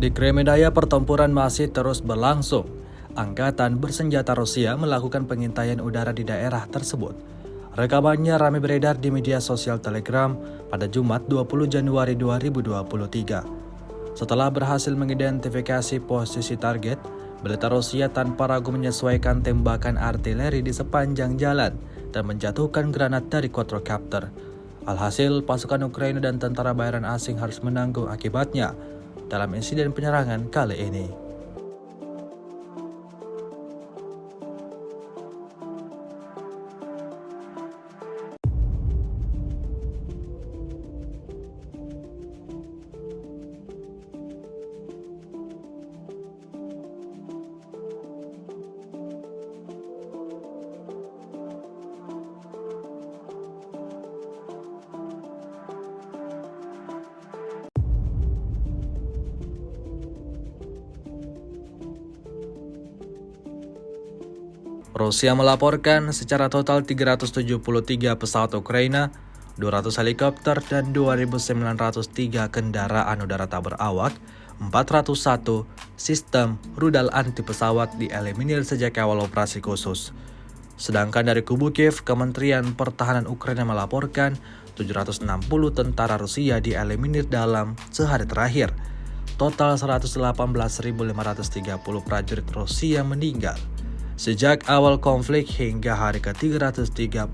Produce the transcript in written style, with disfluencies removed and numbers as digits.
Di Kremedaya pertempuran masih terus berlangsung. Angkatan bersenjata Rusia melakukan pengintaian udara di daerah tersebut. Rekamannya ramai beredar di media sosial Telegram pada Jumat 20 Januari 2023. Setelah berhasil mengidentifikasi posisi target, militer Rusia tanpa ragu menyesuaikan tembakan artileri di sepanjang jalan dan menjatuhkan granat dari quadrocopter. Alhasil, pasukan Ukraina dan tentara bayaran asing harus menanggung akibatnya dalam insiden penyerangan kali ini. Rusia melaporkan secara total 373 pesawat Ukraina, 200 helikopter, dan 2.903 kendaraan udara tak berawak, 401 sistem rudal anti pesawat dieliminir sejak awal operasi khusus. Sedangkan dari kubu Kiev, Kementerian Pertahanan Ukraina melaporkan 760 tentara Rusia dieliminir dalam sehari terakhir. Total 118.530 prajurit Rusia meninggal sejak awal konflik hingga hari ke-331.